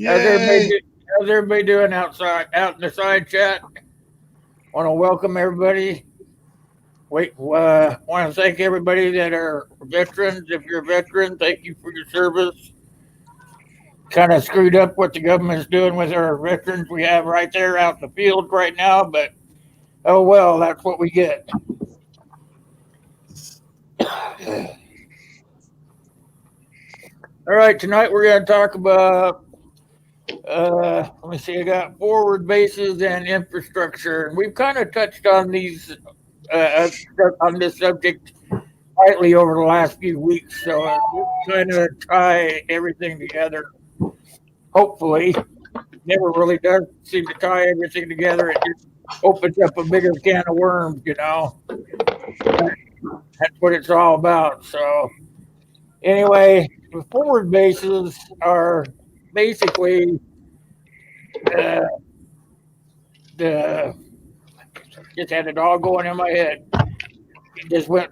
How's everybody, Yay! how's everybody doing out in the side chat? Want to welcome everybody. Want to thank everybody that are veterans. If you're a veteran, thank you for your service. Kind of screwed up what the government's doing with our veterans we have right there out in the field right now, but oh well, that's what we get. All right, tonight we're going to talk about let me see, I got forward bases and infrastructure. And we've kind of touched on these uh, on this subject slightly over the last few weeks. So we're trying to tie everything together. Hopefully, never really does seem to tie everything together. It just opens up a bigger can of worms, you know. That's what it's all about. So anyway, the forward bases are basically uh, the just had it all going in my head. It just went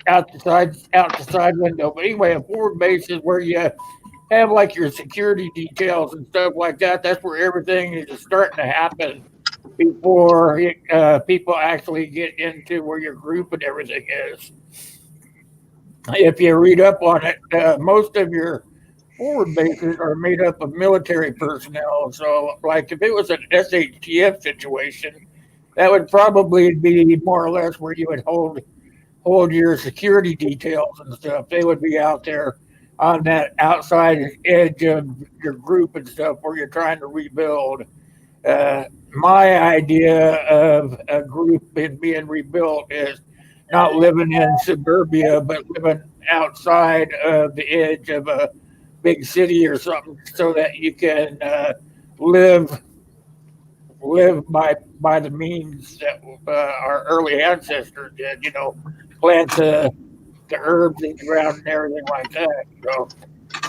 out the side window. But anyway, a forward base is where you have like your security details and stuff like that. That's where everything is starting to happen before people actually get into where your group and everything is. If you read up on it, most of your forward bases are made up of military personnel. So, like if it was an SHTF situation, that would probably be more or less where you would hold your security details and stuff. They would be out there on that outside edge of your group and stuff where you're trying to rebuild. My idea of a group being rebuilt is not living in suburbia, but living outside of the edge of a big city or something, so that you can live by the means that our early ancestors did. You know, plant the herbs in the ground and everything like that. So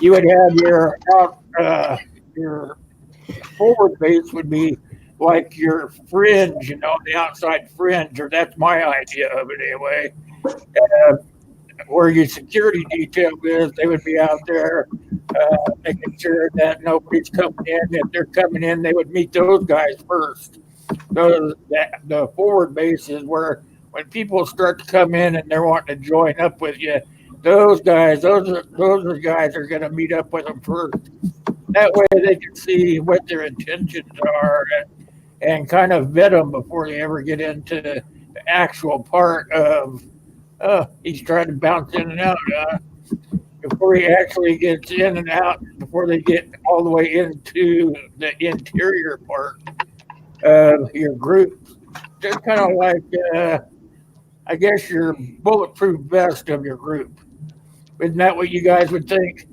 you would have your forward base would be like your fringe, you know, the outside fringe, or that's my idea of it anyway. Uh, where your security detail is, they would be out there making sure that nobody's coming in. If they're coming in, they would meet those guys first. The forward base is where when people start to come in and they're wanting to join up with you, those guys are going to meet up with them first. That way they can see what their intentions are and kind of vet them before they ever get into the actual part of, he's trying to bounce in and out. Before he actually gets in and out, before they get all the way into the interior part of your group. Just kind of like, I guess, your bulletproof vest of your group. Isn't that what you guys would think,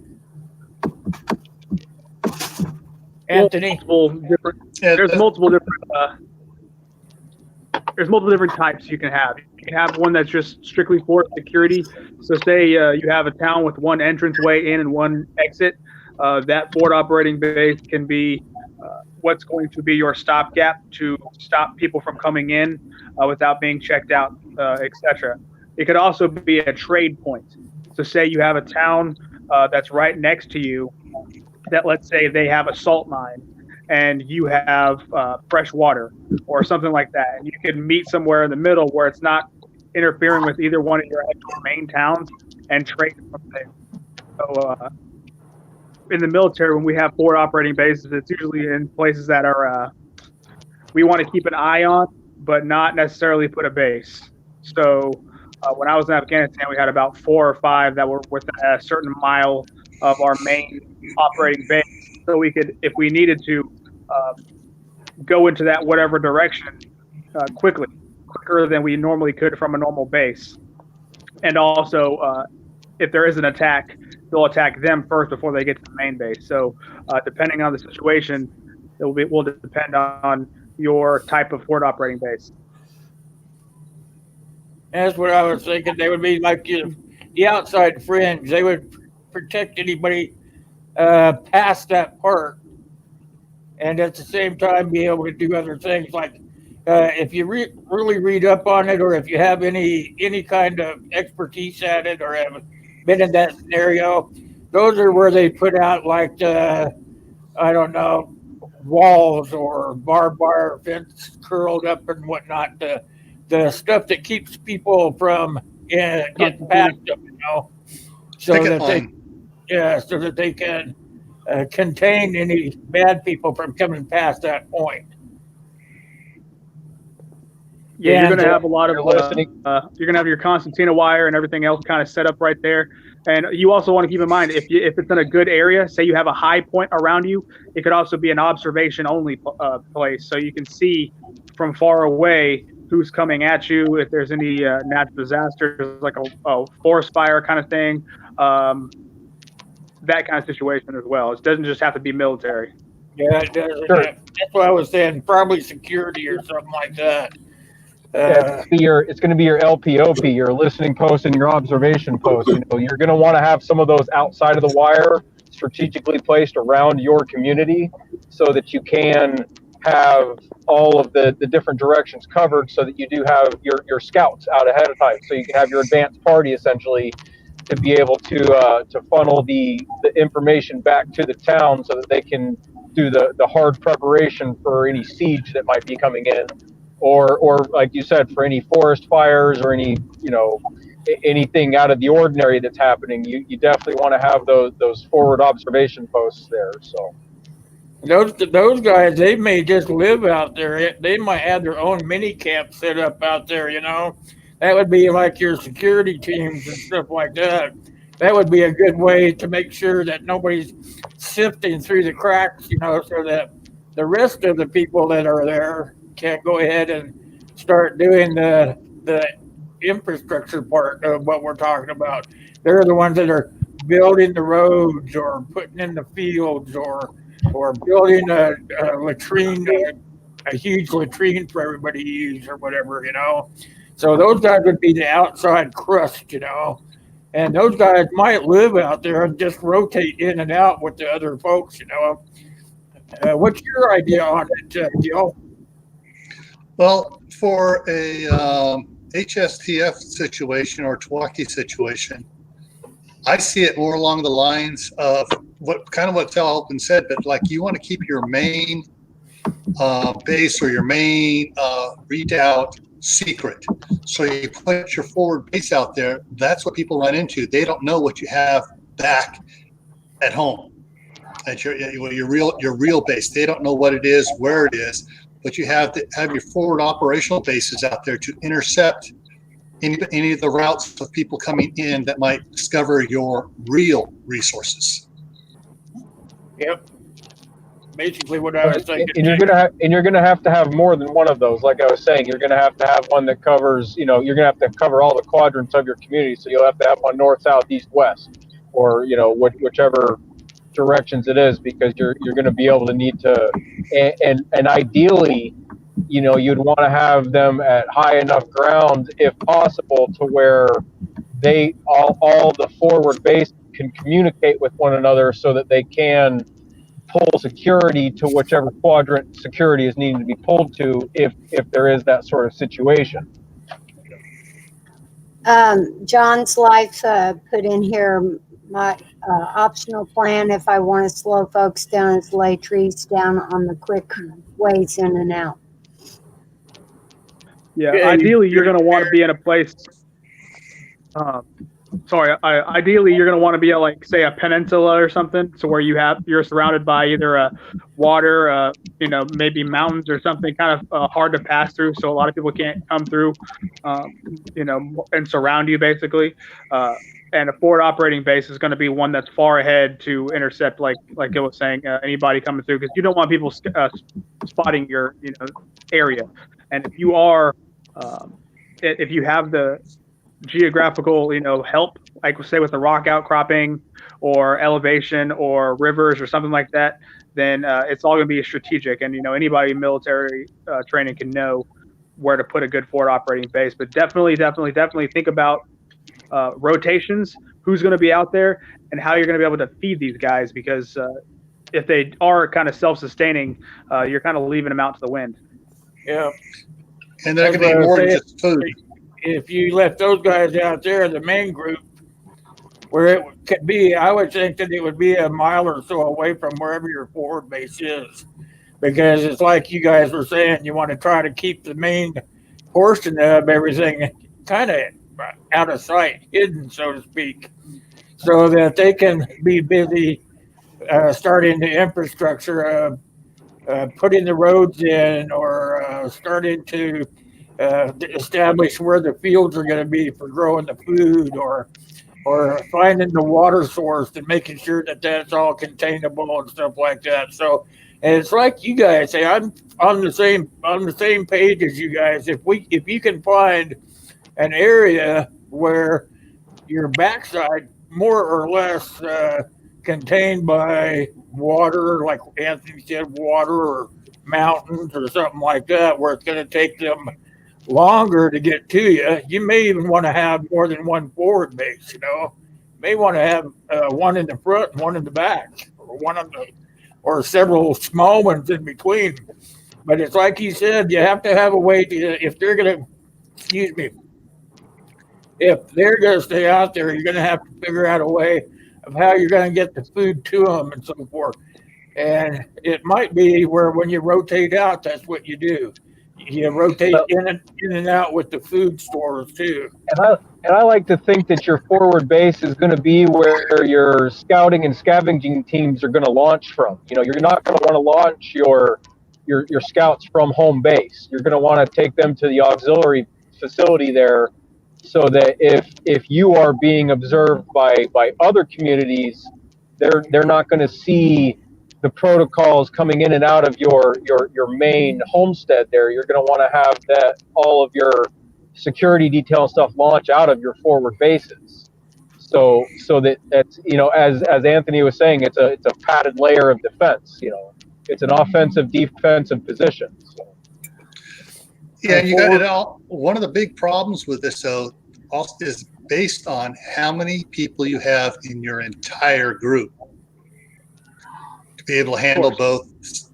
Anthony? multiple different. Yeah, There's multiple different. There's multiple different types you can have. You can have one that's just strictly for security. So, say you have a town with one entranceway in and one exit. That forward operating base can be what's going to be your stopgap to stop people from coming in without being checked out, etc. It could also be a trade point. So, say you have a town that's right next to you that, let's say, they have a salt mine and you have fresh water or something like that. And you can meet somewhere in the middle where it's not interfering with either one of your actual main towns and trade from there. So in the military, when we have forward operating bases, it's usually in places that are we want to keep an eye on, but not necessarily put a base. So when I was in Afghanistan, we had about 4 or 5 that were within a certain mile of our main operating base. So we could, if we needed to, go into that whatever direction quicker than we normally could from a normal base. And also, if there is an attack, they'll attack them first before they get to the main base. So depending on the situation, will depend on your type of forward operating base. That's what I was thinking. They would be like the outside fringe. They would protect anybody past that part, and at the same time be able to do other things. Like if you really read up on it, or if you have any kind of expertise at it, or have been in that scenario, those are where they put out like I don't know, walls or barbed wire fence curled up and whatnot. The stuff that keeps people from getting past them, so Picket that they line. yeah, so that they can contain any bad people from coming past that point. Yeah, you're going to And have a lot of you're going to have your concertina wire and everything else kind of set up right there. And you also want to keep in mind if it's in a good area, say you have a high point around you, it could also be an observation only place, so you can see from far away who's coming at you. If there's any natural disasters like a forest fire kind of thing, that kind of situation as well. It doesn't just have to be military. yeah, it does. Sure. That's what I was saying. Probably security or something like that. Yeah, it's going to be your LPOP, your listening post and your observation post. You're going to want to have some of those outside of the wire strategically placed around your community so that you can have all of the different directions covered, so that you do have your scouts out ahead of time, so you can have your advanced party essentially to be able to funnel the information back to the town so that they can do the hard preparation for any siege that might be coming in, or like you said, for any forest fires or any anything out of the ordinary that's happening. You definitely want to have those forward observation posts there. So those guys, they may just live out there. They might have their own mini camp set up out there. That would be like your security teams and stuff like that. That would be a good way to make sure that nobody's sifting through the cracks, so that the rest of the people that are there can go ahead and start doing the infrastructure part of what we're talking about. They're the ones that are building the roads or putting in the fields or building a latrine, a huge latrine for everybody to use or whatever. So those guys would be the outside crust, and those guys might live out there and just rotate in and out with the other folks. What's your idea on it, Gil? Well, for a HSTF situation or Twaki situation, I see it more along the lines of what Tal Open said, but like you want to keep your main base or your main redoubt secret. So you put your forward base out there. That's what people run into. They don't know what you have back at home, at your real base. They don't know what it is, where it is, but you have to have your forward operational bases out there to intercept any of the routes of people coming in that might discover your real resources. Yep. Basically what I was thinking. And you're gonna have to have more than one of those. Like I was saying, you're gonna have to have one that covers, you're gonna have to cover all the quadrants of your community. So you'll have to have one north, south, east, west, or whichever directions it is, because you're gonna be able to need to, and ideally, you'd want to have them at high enough ground, if possible, to where they all the forward base can communicate with one another, so that they can pull security to whichever quadrant security is needing to be pulled to, if there is that sort of situation. John's Life put in here my optional plan if I want to slow folks down is lay trees down on the quick ways in and out. Yeah, ideally you're going to want to be in a place. Ideally you're going to want to be at, like, say, a peninsula or something, so where you're surrounded by either a water, maybe mountains or something kind of hard to pass through, so a lot of people can't come through, and surround you basically. And a forward operating base is going to be one that's far ahead to intercept, like it was saying, anybody coming through, because you don't want people spotting your area. And if you are, if you have the geographical, help, like say with the rock outcropping or elevation or rivers or something like that, then it's all going to be strategic. And anybody in military training can know where to put a good forward operating base. But definitely think about rotations, who's going to be out there, and how you're going to be able to feed these guys, because if they are kind of self-sustaining, you're kind of leaving them out to the wind. Yeah. And they're going to be more than just food. If you left those guys out there, the main group, where it could be. I would think that it would be a mile or so away from wherever your forward base is, because it's like you guys were saying, you want to try to keep the main portion of everything kind of out of sight, hidden, so to speak, so that they can be busy starting the infrastructure of putting the roads in, or starting to establish where the fields are going to be for growing the food, or finding the water source and making sure that that's all containable and stuff like that. So, and it's like you guys say, I'm on the same page as you guys. If you can find an area where your backside more or less contained by water, like Anthony said, water or mountains or something like that, where it's going to take them longer to get to you. You may even want to have more than one forward base. You may want to have one in the front and one in the back, or one on the, or several small ones in between. But it's like he said, you have to have a way to, if they're going to, excuse me, if they're going to stay out there, you're going to have to figure out a way of how you're going to get the food to them and so forth. And it might be where when you rotate out, that's what you do. You rotate in and out with the food stores too. And I like to think that your forward base is going to be where your scouting and scavenging teams are going to launch from. You're not going to want to launch your scouts from home base. You're going to want to take them to the auxiliary facility there, so that if you are being observed by other communities, they're not going to see the protocols coming in and out of your main homestead there. You're going to want to have that all of your security detail stuff launch out of your forward bases. So that's as Anthony was saying, it's a padded layer of defense. It's an offensive defensive position. So. Yeah, you got it all. One of the big problems with this, though, also is based on how many people you have in your entire group to be able to handle both.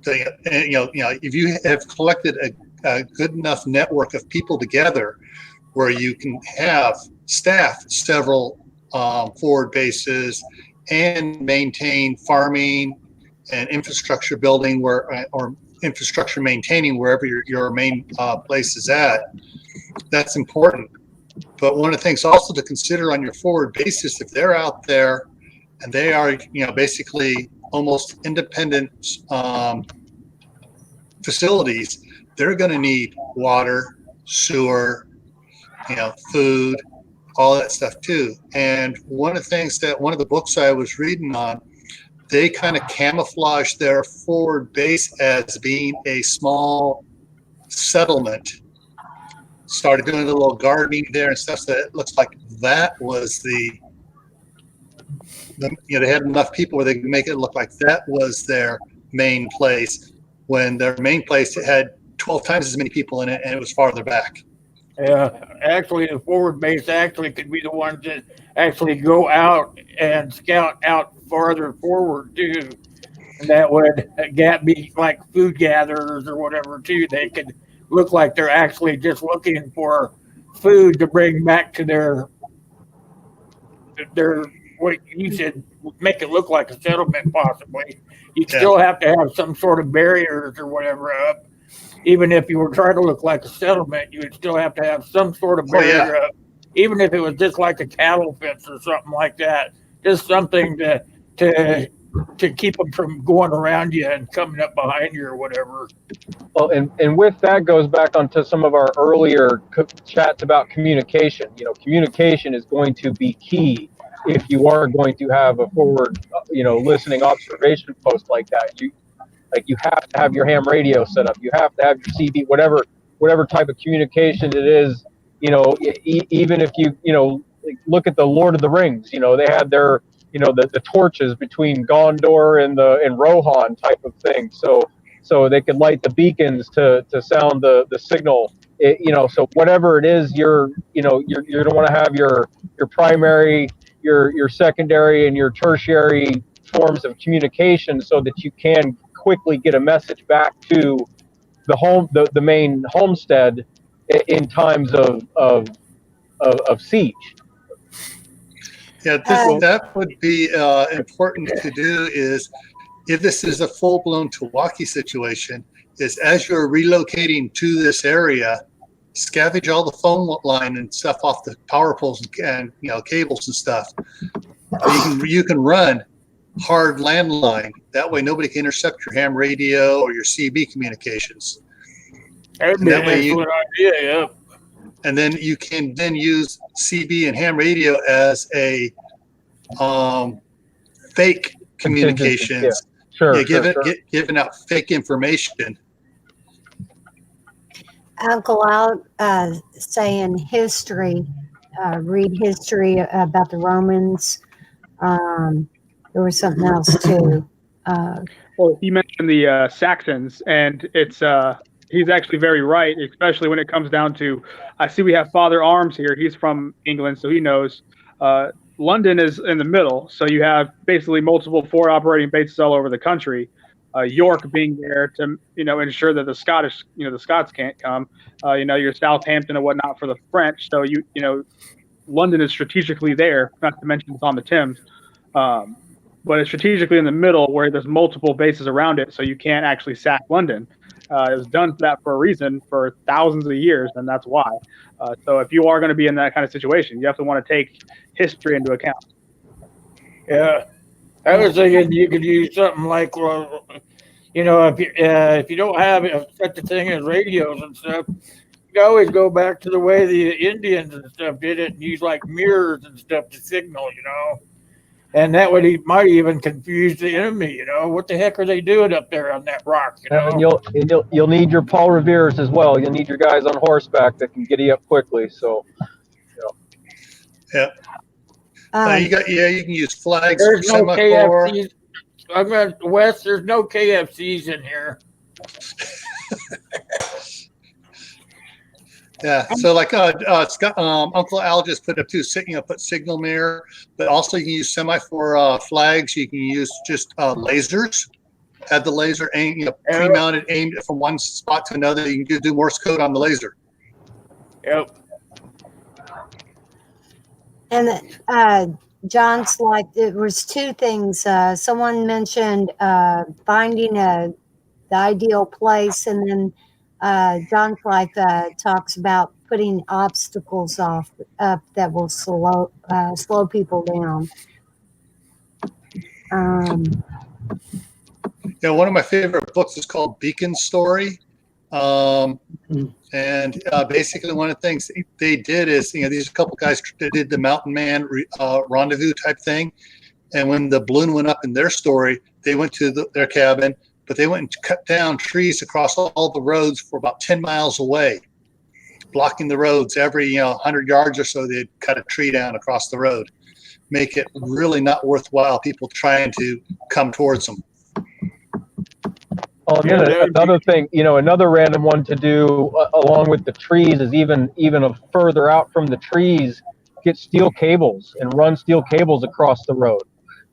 If you have collected a good enough network of people together, where you can have staff several forward bases and maintain farming and infrastructure building or infrastructure maintaining wherever your main place is at, that's important. But one of the things also to consider on your forward bases, if they're out there and they are, basically almost independent facilities, they're going to need water, sewer, food, all that stuff too. And one of the books I was reading on, they kind of camouflage their forward base as being a small settlement. Started doing a little gardening there and stuff, so it looks like that was the they had enough people where they could make it look like that was their main place, when their main place had 12 times as many people in it, and it was farther back. Yeah, actually, the forward base actually could be the ones that actually go out and scout out farther forward too. And that would be like food gatherers or whatever too. They could look like they're actually just looking for food to bring back to their what you said, make it look like a settlement possibly. You still have to have some sort of barriers or whatever up. Even if you were trying to look like a settlement, you would still have to have some sort of barrier up. Even if it was just like a cattle fence or something like that, just something to keep them from going around you and coming up behind you or whatever. Well, and with that goes back onto some of our earlier chats about communication. Communication is going to be key if you are going to have a forward, listening observation post like that. You have to have your ham radio set up. You have to have your CB, whatever type of communication it is. Even if you look at the Lord of the Rings, they had their the torches between Gondor and Rohan type of thing. So they could light the beacons to sound the signal. So whatever it is, you're going to want to have your primary, your secondary, and your tertiary forms of communication, so that you can quickly get a message back to the main homestead in times of siege. Yeah, that would be important to do is if this is a full-blown Milwaukee situation, is as you're relocating to this area, scavenge all the phone line and stuff off the power poles and cables and stuff. You can run hard landline. That way nobody can intercept your ham radio or your CB communications. That'd be an excellent idea, yeah. And then you can then use CB and ham radio as a fake communications. Yeah. Sure, giving out fake information. Uncle Al saying history, read history about the Romans. There was something else too. Well, he mentioned the Saxons, and it's he's actually very right, especially when it comes down to. I see we have Father Arms here. He's from England, so he knows. London is in the middle, so you have basically multiple forward operating bases all over the country. York being there to ensure that the Scottish, the Scots can't come. Your Southampton and whatnot for the French. So London is strategically there. Not to mention it's on the Thames, but it's strategically in the middle where there's multiple bases around it, so you can't actually sack London. It was done for that for a reason for thousands of years, and that's why. So if you are going to be in that kind of situation, you have to want to take history into account. Yeah, I was thinking you could use something like, if you don't have such a thing as radios and stuff, you can always go back to the way the Indians and stuff did it and use like mirrors and stuff to signal, And that would might even confuse the enemy. What the heck are they doing up there on that rock? And you'll need your Paul Revere's as well. You'll need your guys on horseback that can giddy up quickly. So, yeah. You can use flags. There's no KFCs. I'm at West. There's no KFCs in here. Yeah, so like Scott, Uncle Al just put up put signal mirror, but also you can use semi for flags. You can use just lasers. Have the laser pre-mounted, aimed from one spot to another. You can do Morse code on the laser. Yep. And John's like, it was two things. Someone mentioned finding the ideal place, and then John's like talks about putting obstacles up that will slow people down. One of my favorite books is called Beacon Story. And basically one of the things they did is, these a couple guys that did the Mountain Man rendezvous type thing. And when the balloon went up in their story, they went to their cabin, but they went and cut down trees across all the roads for about 10 miles away, blocking the roads. Every 100 yards or so, they'd cut a tree down across the road, make it really not worthwhile people trying to come towards them. Oh, and then another thing, another random one to do along with the trees is even further out from the trees, get steel cables and run steel cables across the road,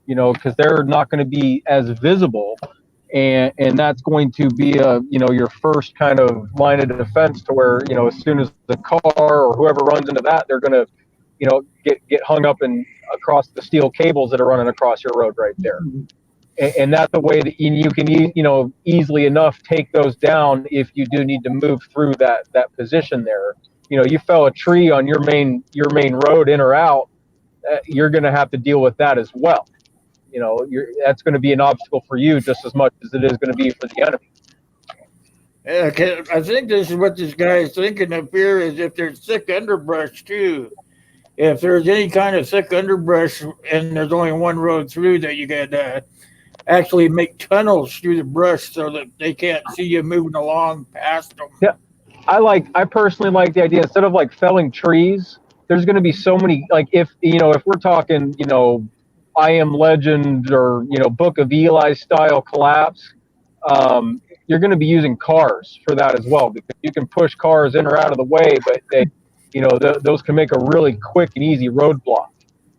because they're not going to be as visible. And that's going to be your first kind of line of defense to where, as soon as the car or whoever runs into that, they're going to, get hung up across the steel cables that are running across your road right there. And that's the way that you can, easily enough take those down if you do need to move through that position there. You fell a tree on your main road in or out, you're going to have to deal with that as well. That's going to be an obstacle for you just as much as it is going to be for the enemy. Yeah, I think this is what this guy is thinking up here is if there's thick underbrush too. If there's any kind of thick underbrush and there's only one road through, that you could actually make tunnels through the brush so that they can't see you moving along past them. Yeah, I personally like the idea, instead of like felling trees, there's going to be so many, like if we're talking, I Am Legend or, Book of Eli style collapse, you're going to be using cars for that as well, because you can push cars in or out of the way, but they, those can make a really quick and easy roadblock.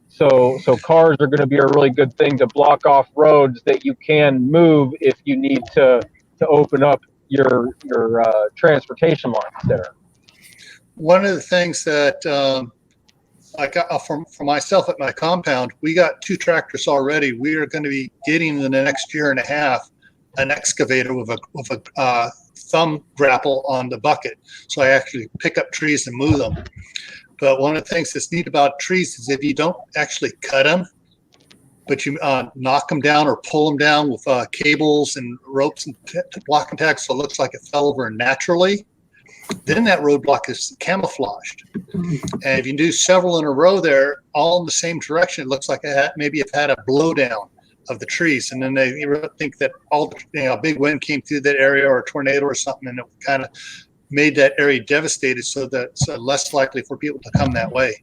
So cars are going to be a really good thing to block off roads that you can move if you need to open up your transportation lines there. One of the things that like for myself at my compound, we got 2 tractors already. We are going to be getting in the next year and a half an excavator with a thumb grapple on the bucket, so I actually pick up trees and move them. But one of the things that's neat about trees is if you don't actually cut them, but you knock them down or pull them down with cables and ropes and block and tags, so it looks like it fell over naturally, then that roadblock is camouflaged. And if you do several in a row there, all in the same direction, it looks like maybe it had a blowdown of the trees. And then they think that a big wind came through that area or a tornado or something, and it kind of made that area devastated, so that it's less likely for people to come that way.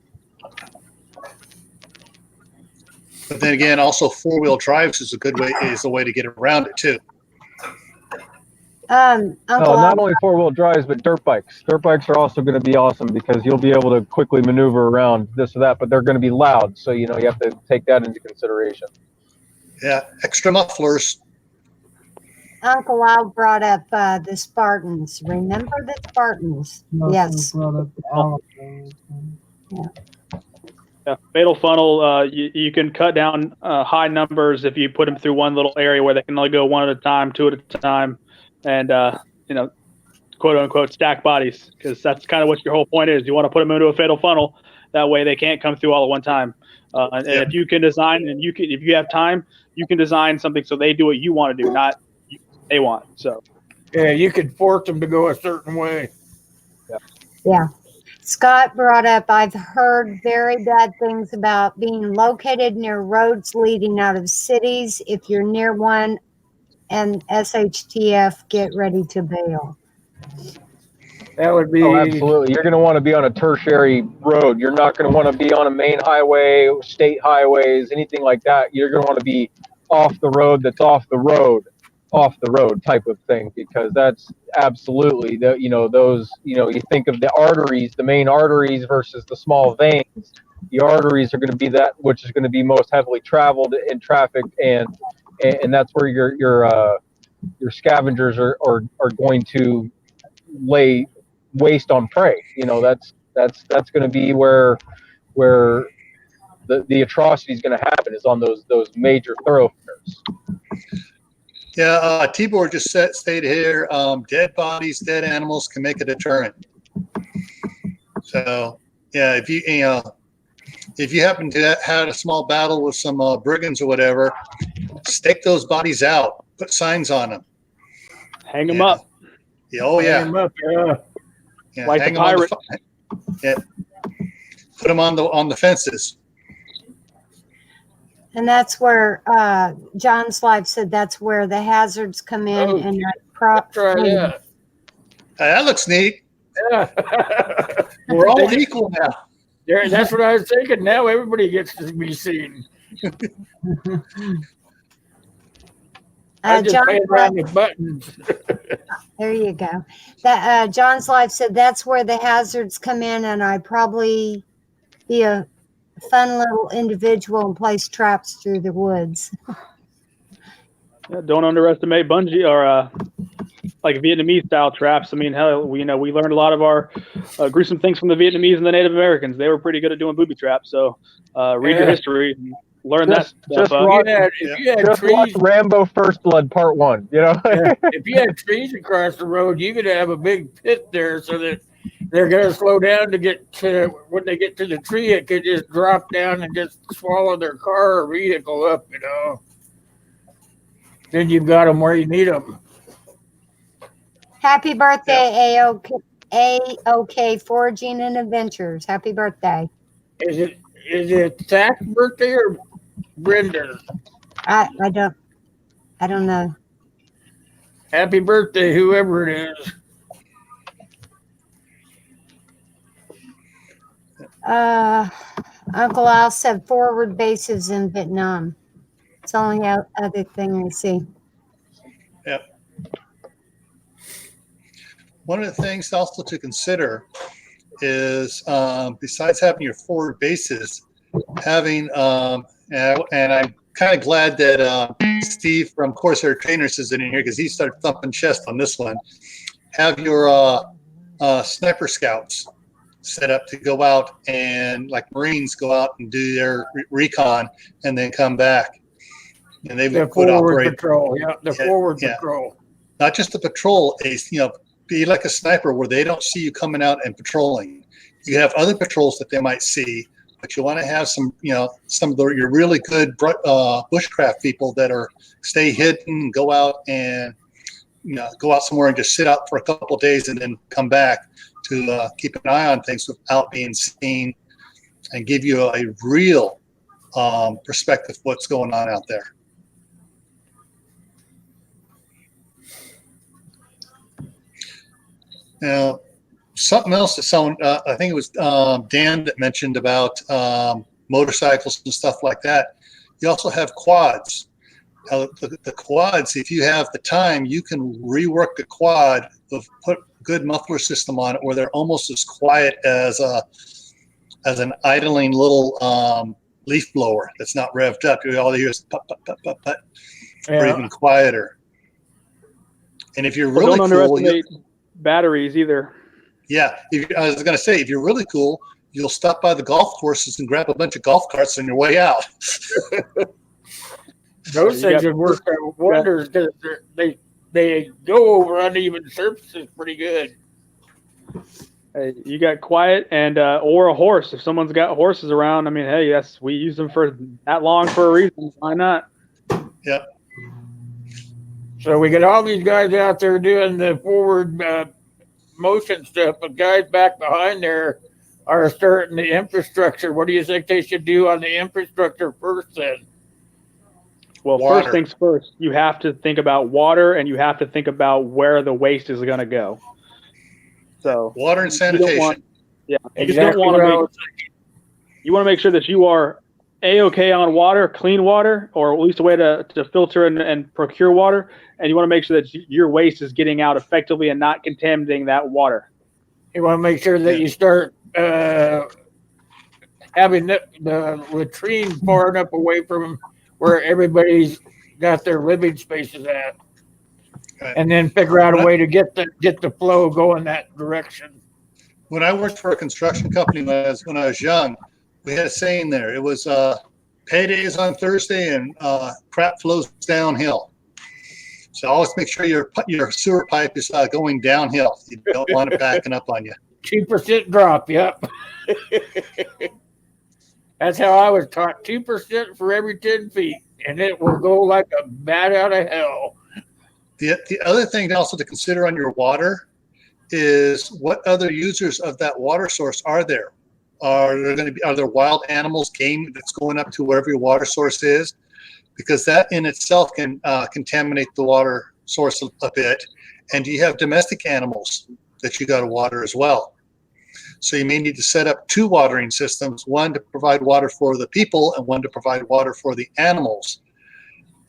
But then again, also 4-wheel drives is a way to get around it too. Uncle not only 4-wheel drives, but dirt bikes. Dirt bikes are also going to be awesome because you'll be able to quickly maneuver around this or that, but they're going to be loud. So, you have to take that into consideration. Yeah, extra mufflers. Uncle Al brought up the Spartans. Remember the Spartans? Yes. Yeah, fatal funnel. You can cut down high numbers if you put them through one little area where they can only go one at a time, 2 at a time, and quote unquote stack bodies, because that's kind of what your whole point is. You want to put them into a fatal funnel. That way they can't come through all at one time. And if you can design, and if you have time, you can design something so they do what you want to do, not they want. So Yeah, you could force them to go a certain way. Yeah. Scott brought up, I've heard very bad things about being located near roads leading out of cities. If you're near one, and SHTF, get ready to bail. That would be. Oh, absolutely. You're going to want to be on a tertiary road. You're not going to want to be on a main highway, state highways, anything like that. You're going to want to be off the road that's off the road type of thing, because that's absolutely those, you think of the arteries, the main arteries versus the small veins. The arteries are going to be that which is going to be most heavily traveled in traffic, and that's where your scavengers are going to lay waste on prey. That's going to be where the atrocity is going to happen, is on those major thoroughfares. Yeah, Tibor just stated here, dead bodies, dead animals can make a deterrent. So, yeah, if you happen to have a small battle with some brigands or whatever, stake those bodies out, put signs on them, hang them up. Yeah, oh yeah, Hang 'em up, yeah. Like hang the them pirate. put them on the fences. And that's where John's Life said that's where the hazards come in. Oh, And Try that. That looks neat. Yeah. We're all equal now. That's what I was thinking. Now everybody gets to be seen. I just play around with buttons. There you go. That John's Life said that's where the hazards come in, and I probably be a fun little individual and place traps through the woods. Yeah, don't underestimate bungee or like Vietnamese style traps. I mean, hell, we learned a lot of our gruesome things from the Vietnamese and the Native Americans. They were pretty good at doing booby traps. So read your history, and learn that stuff. If you had Just trees, watch Rambo First Blood Part 1. if you had trees across the road, you could have a big pit there so that they're going to slow down to get to, when they get to the tree, it could just drop down and just swallow their car or vehicle up, Then you've got them where you need them. Happy birthday, AOK Foraging and Adventures. Happy birthday. Is it Zach's birthday or Brenda's? I don't know. Happy birthday, whoever it is. Uncle Al said forward bases in Vietnam. It's the only other thing I see. Yep. One of the things also to consider is, besides having your forward bases, having, and I'm kind of glad that Steve from Corsair Trainers is in here, because he started thumping chest on this one. Have your sniper scouts. set up to go out and, like Marines, go out and do their recon and then come back. And they The would forward operate. patrol, forward yeah. patrol. Not just the patrol, be like a sniper where they don't see you coming out and patrolling. You have other patrols that they might see, but you want to have some of your really good bushcraft people that stay hidden, go out and go out somewhere and just sit out for a couple of days and then come back to keep an eye on things without being seen and give you a real perspective of what's going on out there. Now, something else that someone, I think it was Dan that mentioned about motorcycles and stuff like that. You also have quads. Now, the quads, if you have the time, you can rework the quad, put a good muffler system on it where they're almost as quiet as an idling little leaf blower that's not revved up. All you hear is put, put, put, put, put, or even quieter. And if you're really don't cool, underestimate batteries either. Yeah, I was going to say, if you're really cool, you'll stop by the golf courses and grab a bunch of golf carts on your way out. Those things would work wonders because they go over uneven surfaces pretty good. Hey, you got quiet and or a horse. If someone's got horses around, I mean, hey, yes, we use them for that long for a reason. Why not? Yep. So we got all these guys out there doing the forward motion stuff, but guys back behind there are starting the infrastructure. What do you think they should do on the infrastructure first then? Well, Water. First things first, you have to think about water and you have to think about where the waste is going to go. So Water and sanitation. You Exactly. don't want to make sure that you are A-okay on water, clean water, or at least a way to filter and procure water. And you want to make sure that your waste is getting out effectively and not contaminating that water. You want to make sure that you start having the latrine far enough away from where everybody's got their living spaces at. Right. And then figure out a way to get the flow going that direction. When I worked for a construction company when I was young, we had a saying there. It was payday is on Thursday and crap flows downhill. So always make sure your sewer pipe is going downhill. You don't want it backing up on you. 2% drop, yep. That's how I was taught, 2% for every 10 feet, and it will go like a bat out of hell. The other thing also to consider on your water is what other users of that water source are there? Are there wild animals, game that's going up to wherever your water source is? Because that in itself can contaminate the water source a bit. And do you have domestic animals that you got to water as well? So you may need to set up two watering systems, one to provide water for the people and one to provide water for the animals.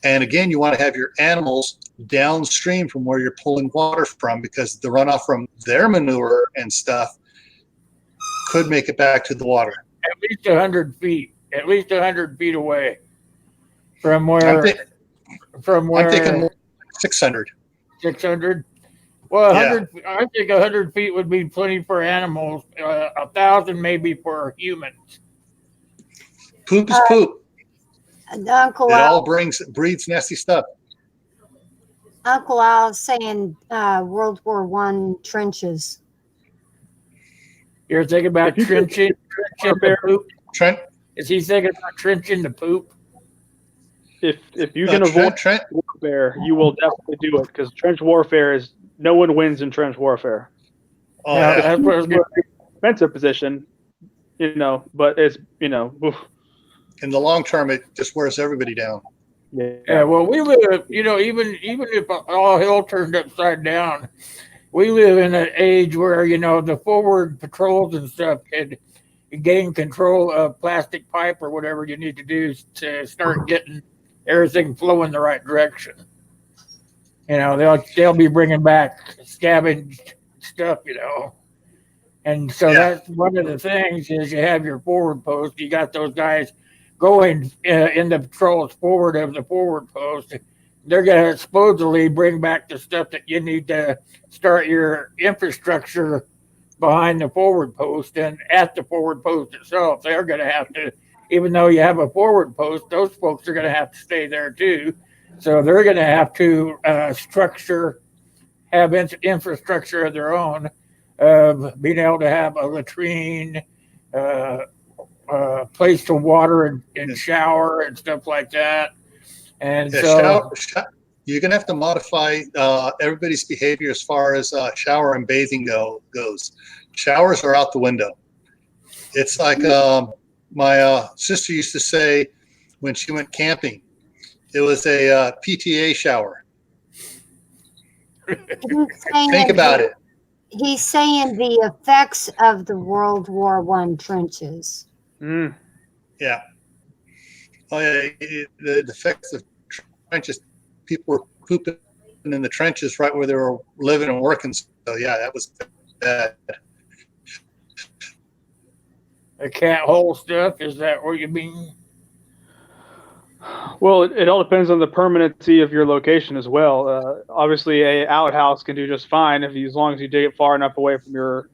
And again, you want to have your animals downstream from where you're pulling water from, because the runoff from their manure and stuff could make it back to the water. At least 100 feet away from where. I'm thinking more 600. 600. Well, 100. Yeah. I think 100 feet would be plenty for animals. 1,000 maybe for humans. Poop is poop. Uncle it Al, all breeds nasty stuff. Uncle Al's saying World War I trenches. You're thinking about trenching the poop? Trent? Is he thinking about trenching the poop? If you can avoid trench warfare, you will definitely do it, because trench warfare is no one wins in trench warfare. Oh, yeah. That's what I was going to defensive position, but it's oof. In the long term, it just wears everybody down. Yeah, well, we live, even if all hell turned upside down, we live in an age where, the forward patrols and stuff can gain control of plastic pipe or whatever you need to do to start getting everything flowing the right direction. They'll be bringing back scavenged stuff, And so that's one of the things is you have your forward post. You got those guys going in the patrols forward of the forward post. They're going to supposedly bring back the stuff that you need to start your infrastructure behind the forward post and at the forward post itself. They're going to have to, even though you have a forward post, those folks are going to have to stay there too. So they're going to have to have infrastructure of their own, of being able to have a latrine, place to water and shower and stuff like that. And so you're going to have to modify everybody's behavior as far as shower and bathing goes. Showers are out the window. It's like my sister used to say when she went camping, it was a PTA shower. Think about it. He's saying the effects of the World War I trenches. Mm. Yeah. Oh, yeah. The effects of trenches, people were pooping in the trenches right where they were living and working. So, yeah, that was bad. the cat hole stuff, is that what you mean? Well, it all depends on the permanency of your location as well. Obviously, a outhouse can do just fine as long as you dig it far enough away from your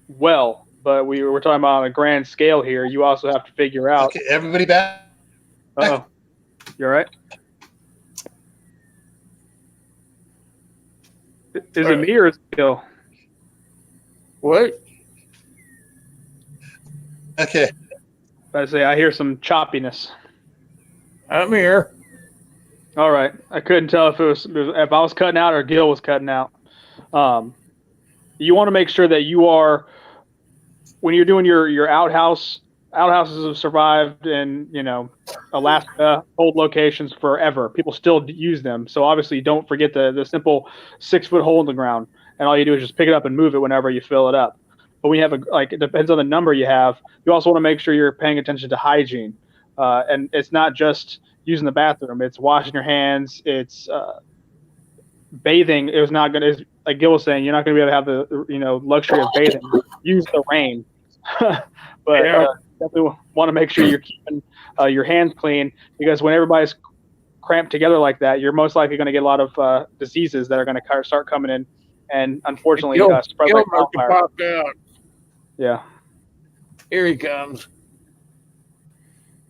well. But we're talking about on a grand scale here. You also have to figure out. Okay, everybody back? Oh, you all right? Is it me or is it Bill? What? Okay. I say I hear some choppiness. I'm here. All right, I couldn't tell if if I was cutting out or Gil was cutting out. You want to make sure that you are, when you're doing your outhouses have survived in Alaska, old locations forever. People still use them, so obviously don't forget the simple 6-foot hole in the ground, and all you do is just pick it up and move it whenever you fill it up. But when you have it depends on the number you have. You also want to make sure you're paying attention to hygiene. And it's not just using the bathroom. It's washing your hands. It's bathing. It was not going to, like Gil was saying, you're not going to be able to have the luxury of bathing. Use the rain. But definitely want to make sure you're keeping your hands clean, because when everybody's cramped together like that, you're most likely going to get a lot of diseases that are going to start coming in, and unfortunately spread like wildfire. Yeah. Here he comes.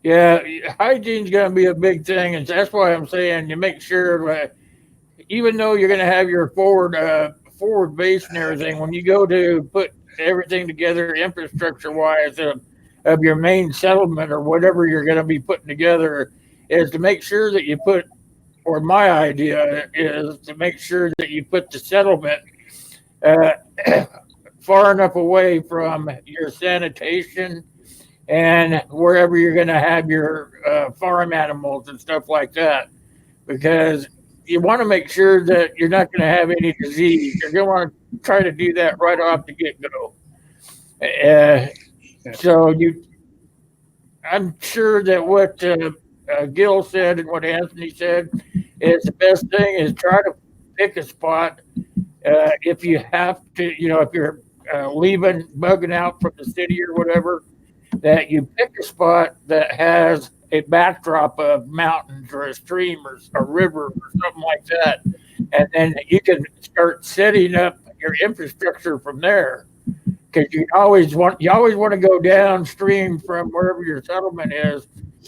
Yeah, hygiene's going to be a big thing, and that's why I'm saying you make sure that even though you're going to have your forward base and everything, when you go to put everything together infrastructure-wise of your main settlement or whatever you're going to be putting together, is to make sure that you put, or my idea is to make sure that you put the settlement far enough away from your sanitation and wherever you're going to have your farm animals and stuff like that, because you want to make sure that you're not going to have any disease. You're going to want to try to do that right off the get-go. I'm sure that what Gil said and what Anthony said is the best thing is try to pick a spot. If you have to, if you're bugging out from the city or whatever, that you pick a spot that has a backdrop of mountains or a stream or a river or something like that. And then you can start setting up your infrastructure from there. Because you always want to go downstream from wherever your settlement is,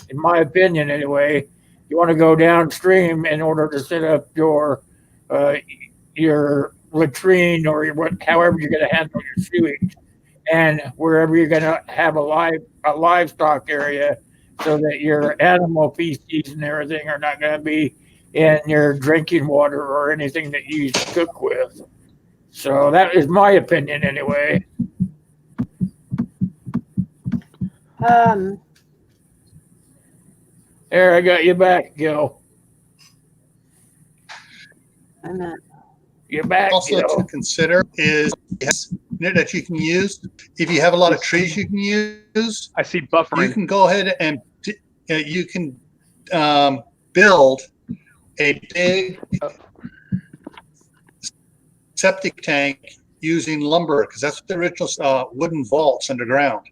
in my opinion anyway. You want to go downstream in order to set up your latrine or however you're going to handle your sewage, and wherever you're going to have a livestock area, so that your animal feces and everything are not going to be in your drinking water or anything that you cook with. So that is my opinion anyway. There, I got you back, Gil. I'm not. You're back. Also to consider is that you can use. If you have a lot of trees you can use, I see buffering. You can go ahead and you can build a big septic tank using lumber, because that's what the original wooden vaults underground.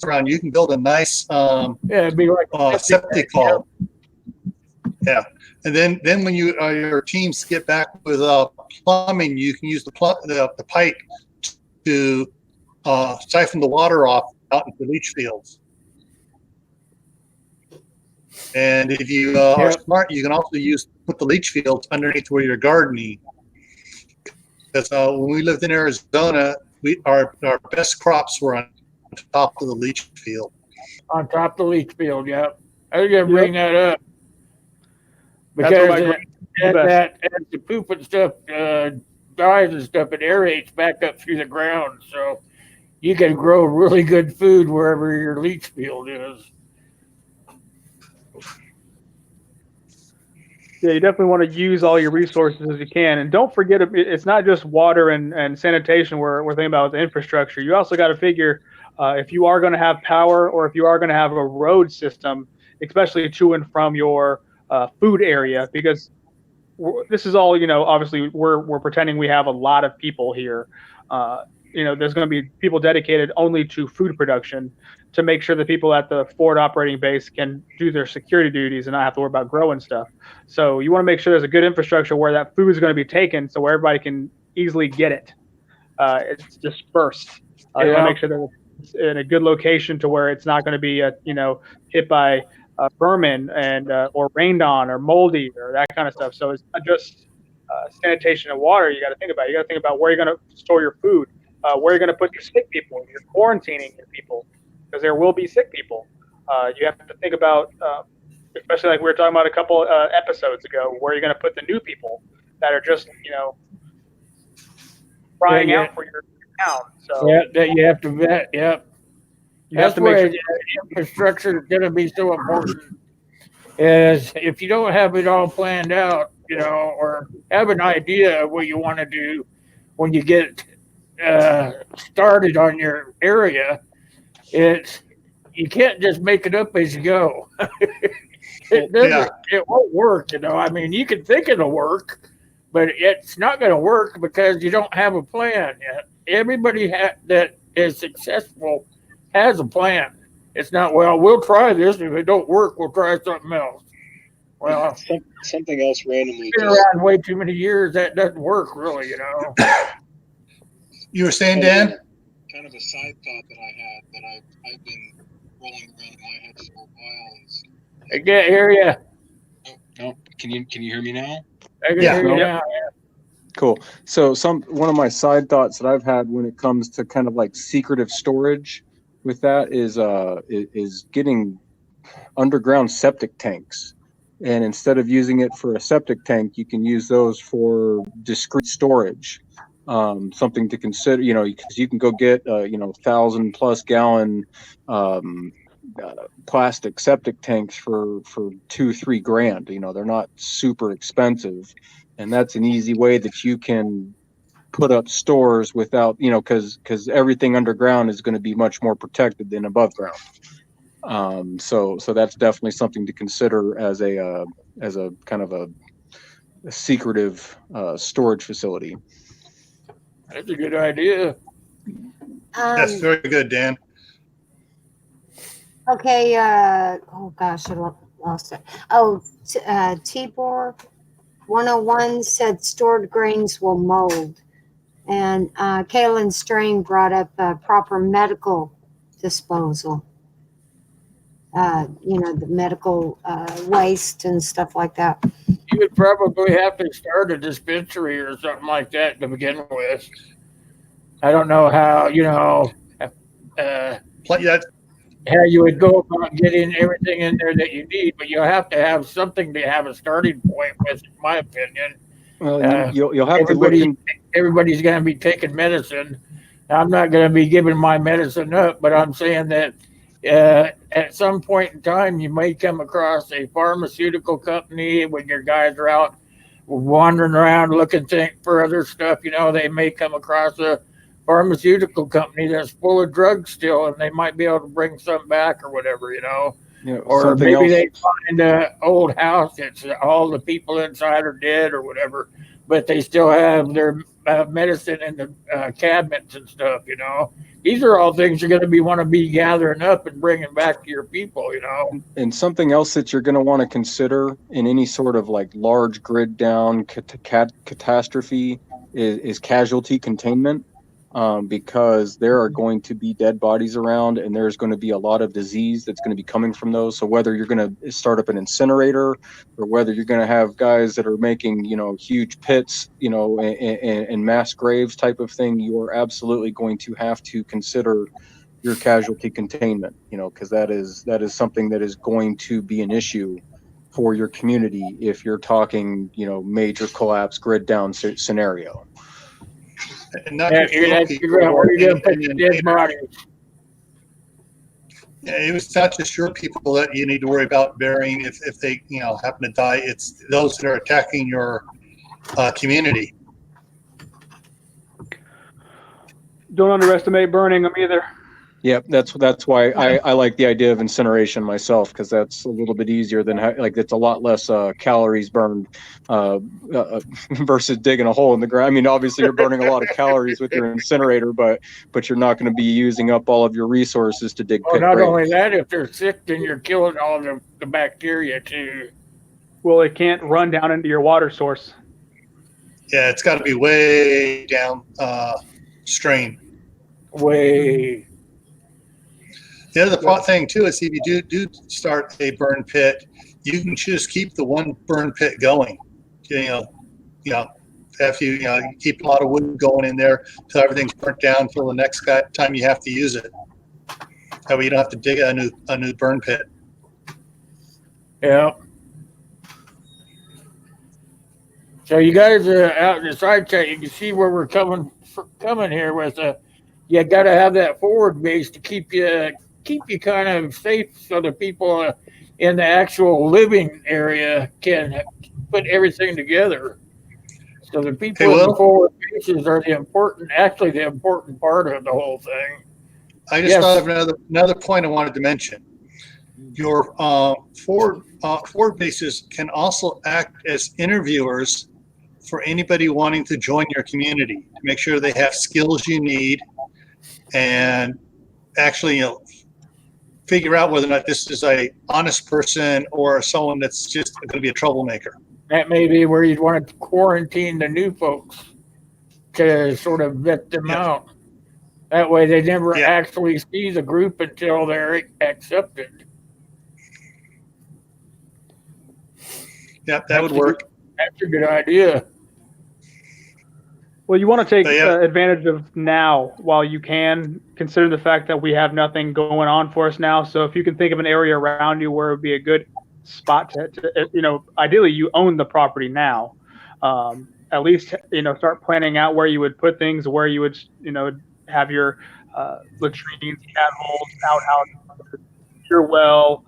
Around, you can build a nice it'd be like septic hole. Yeah, and then when your teams get back with plumbing, you can use the pipe to siphon the water off out into leach fields. And if you are smart, you can also put the leach fields underneath where you're gardening. Because when we lived in Arizona, our best crops were on top of the leach field. On top of the leach field, yep. I was going to bring that up. That's what Because as the poop and stuff dies and stuff, it aerates back up through the ground. So you can grow really good food wherever your leach field is. Yeah, you definitely want to use all your resources as you can. And don't forget, it's not just water and sanitation we're thinking about with the infrastructure. You also got to figure if you are going to have power or if you are going to have a road system, especially to and from your food area, because this is all, obviously we're pretending we have a lot of people here. There's going to be people dedicated only to food production to make sure that people at the forward operating base can do their security duties and not have to worry about growing stuff. So you want to make sure there's a good infrastructure where that food is going to be taken so where everybody can easily get it. It's dispersed. You want to make sure that it's in a good location to where it's not going to be, hit by vermin and or rained on or moldy or that kind of stuff. So it's not just sanitation and water you got to think about. You got to think about where you're going to store your food, where you're going to put your sick people. You're quarantining your people because there will be sick people. You have to think about, especially like we were talking about a couple episodes ago, where you're going to put the new people that are just, crying out for your town. So that you have to vet. Yep. That's where infrastructure is going to be so important. Is if you don't have it all planned out, or have an idea of what you want to do when you get started on your area, you can't just make it up as you go. It won't work. I mean, you can think it'll work, but it's not going to work because you don't have a plan yet. Everybody that is successful has a plan. It's not, well, we'll try this. If it don't work, we'll try something else. Well, something else randomly. Been around way too many years. That doesn't work, really. You were saying, Dan? Kind of a side thought that I had that I've been rolling around in my head for a while. I can't hear you. Oh, can you hear me now? I can hear you now. Cool. So one of my side thoughts that I've had when it comes to kind of like secretive storage with that is getting underground septic tanks. And instead of using it for a septic tank, you can use those for discrete storage. Something to consider, because you can go get 1,000+ gallon plastic septic tanks for $2-3 grand. They're not super expensive, and that's an easy way that you can put up stores without, because everything underground is going to be much more protected than above ground. So that's definitely something to consider as a kind of a secretive storage facility. That's a good idea. That's very good, Dan. Okay. Oh gosh, I lost it. Oh, Tibor 101 said stored grains will mold, and Kaylin Strain brought up proper medical disposal. The medical waste and stuff like that. You would probably have to start a dispensary or something like that to begin with. I don't know how, how you would go about getting everything in there that you need, but you'll have to have something to have a starting point with, in my opinion. Well, you'll have to look everybody's going to be taking medicine. I'm not going to be giving my medicine up, but I'm saying that at some point in time, you may come across a pharmaceutical company when your guys are out wandering around looking for other stuff. They may come across a pharmaceutical company that's full of drugs still, and they might be able to bring some back or whatever, or maybe they find an old house that's all the people inside are dead or whatever, but they still have their medicine in the cabinets and stuff. These are all things you're going to want to be gathering up and bringing back to your people. And something else that you're going to want to consider in any sort of like large grid down catastrophe is casualty containment. because there are going to be dead bodies around, and there's going to be a lot of disease that's going to be coming from those. So whether you're going to start up an incinerator, or whether you're going to have guys that are making, huge pits, and mass graves type of thing, you are absolutely going to have to consider your casualty containment, because that is something that is going to be an issue for your community if you're talking, major collapse, grid down scenario. And not Yeah, just you're your gonna people, figure out where you're gonna any- put the any dead neighbors. bodies. Yeah, it was not just your people that you need to worry about burying if they happen to die. It's those that are attacking your community. Don't underestimate burning them either. Yep, that's why I like the idea of incineration myself, because that's a little bit easier than it's a lot less calories burned versus digging a hole in the ground. I mean, obviously you're burning a lot of calories with your incinerator, but you're not going to be using up all of your resources to dig Well, pit not graves. only that, if they're sick, then you're killing all the bacteria too. Well, it can't run down into your water source. Yeah, it's got to be way down stream. Way. The other thing too is if you do start a burn pit, you can just keep the one burn pit going. After you keep a lot of wood going in there till everything's burnt down till the next time you have to use it. That way you don't have to dig a new burn pit. Yeah. So you guys are out in the side chat. You can see where we're coming here with you got to have that forward base to keep you kind of safe, so the people in the actual living area can put everything together. So the people in the forward bases are the important part of the whole thing. I just thought of another point I wanted to mention. Your forward bases can also act as interviewers for anybody wanting to join your community, to make sure they have skills you need, and actually figure out whether or not this is a honest person or someone that's just going to be a troublemaker. That may be where you'd want to quarantine the new folks to sort of vet them out. That way they never actually see the group until they're accepted. Yeah, that would work. That's a good idea. Well, you want to take advantage of now while you can, consider the fact that we have nothing going on for us now. So if you can think of an area around you where it would be a good spot to ideally you own the property now. At least, start planning out where you would put things, where you would, have your latrines, cat holes, outhouses, your well.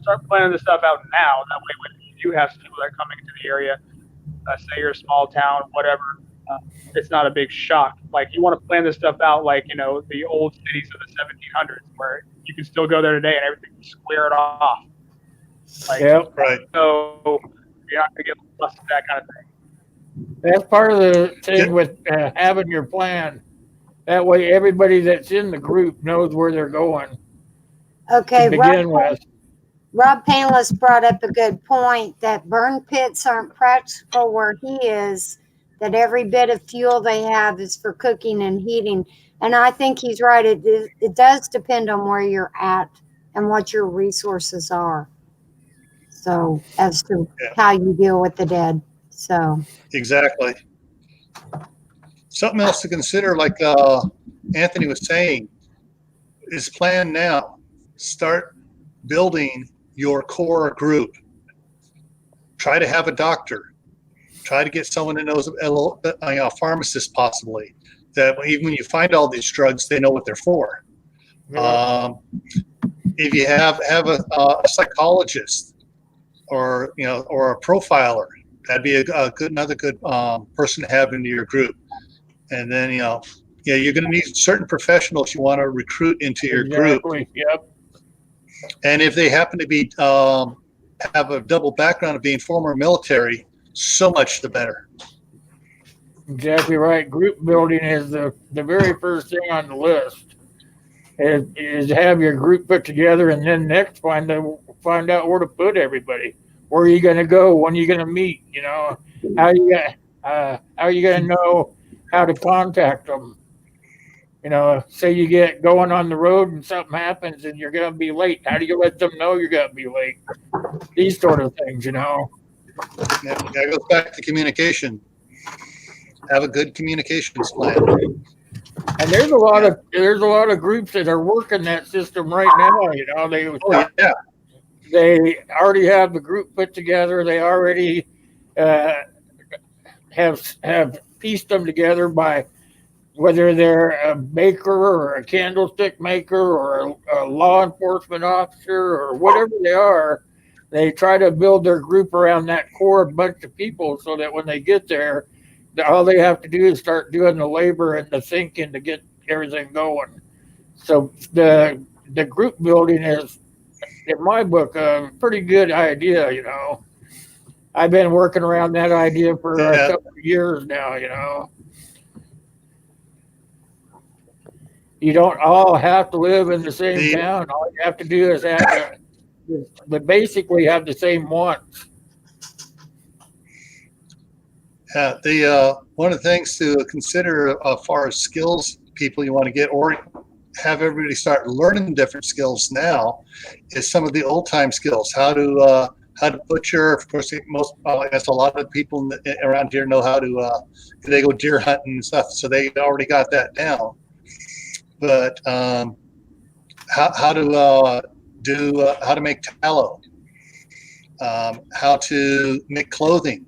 Start planning this stuff out now. That way, when you do have people that are coming into the area, say you're a small town, whatever, it's not a big shock. Like, you want to plan this stuff out like, the old cities of the 1700s, where you can still go there today and everything's squared off. Right. So you're not going to get lost in that kind of thing. That's part of the thing with having your plan. That way, everybody that's in the group knows where they're going. Okay, to begin with. Rob Painless brought up a good point that burn pits aren't practical where he is, that every bit of fuel they have is for cooking and heating. And I think he's right. It does depend on where you're at and what your resources are. So as to how you deal with the dead. So exactly. Something else to consider, like Anthony was saying, is plan now. Start building your core group. Try to have a doctor. Try to get someone that knows a pharmacist, possibly. That even when you find all these drugs, they know what they're for. If you have a psychologist or a profiler, that'd be another good person to have into your group. And then you're going to need certain professionals you want to recruit into your group. Yep. And if they happen to be have a double background of being former military, so much the better. Exactly right. Group building is the very first thing on the list. Is have your group put together, and then next find out where to put everybody. Where are you going to go? When are you going to meet? How are you going to know how to contact them? You know, say you get going on the road and something happens and you're going to be late. How do you let them know you're going to be late? These sort of things, you know. Yeah, that goes back to communication. Have a good communications plan. And there's a lot of groups that are working that system right now. You know, Oh yeah, they already have the group put together. They already have pieced them together by whether they're a baker or a candlestick maker or a law enforcement officer or whatever they are. They try to build their group around that core bunch of people so that when they get there, all they have to do is start doing the labor and the thinking to get everything going. So the group building is, in my book, a pretty good idea. You know, I've been working around that idea for a couple of years now. You know, you don't all have to live in the same town. All you have to do is but basically have the same wants. One of the things to consider as far as skills people you want to get or have everybody start learning different skills now is some of the old time skills. How to butcher. Of course, I guess a lot of people around here know how to. They go deer hunting and stuff, so they already got that down. But how to make tallow, how to make clothing.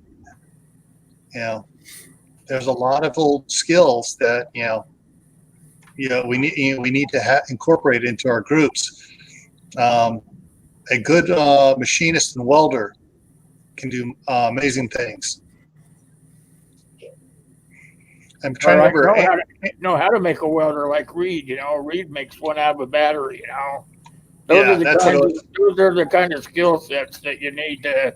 You know, there's a lot of old skills that we need to incorporate into our groups. A good machinist and welder can do amazing things. I'm trying to remember. Know how to make a welder like Reed. You know, Reed makes one out of a battery. You know, those are the kind of skill sets that you need to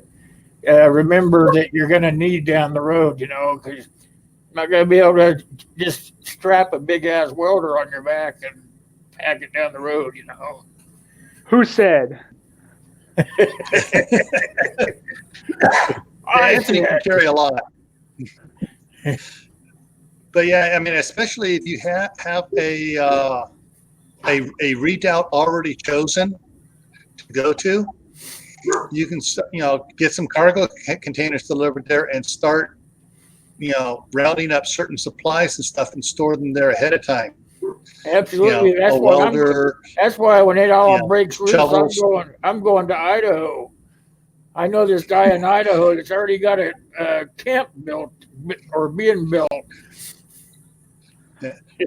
remember that you're going to need down the road. You know, because you're not going to be able to just strap a big ass welder on your back and pack it down the road. You know, who said? Anthony can carry a lot. But yeah, I mean, especially if you have a redoubt already chosen to go to, you can get some cargo containers delivered there and start rounding up certain supplies and stuff and store them there ahead of time. Absolutely, that's why when it all breaks loose, I'm going to Idaho. I know this guy in Idaho that's already got a camp built or being built.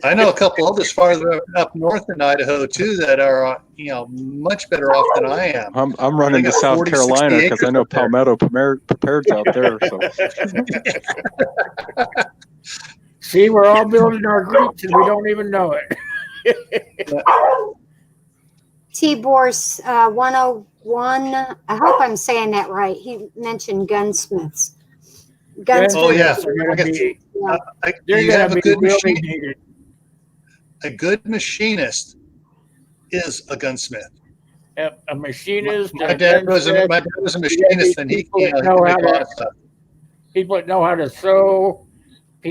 I know a couple others farther up north in Idaho too that are much better off than I am. I'm running to South Carolina because I know Palmetto Prepared's out there. So. See, we're all building our groups and we don't even know it. T-Bor's 101. I hope I'm saying that right. He mentioned gunsmiths. Oh yeah, you have a good machine. A good machinist is a gunsmith. A machinist. My dad was a machinist, and he people that know how to sew,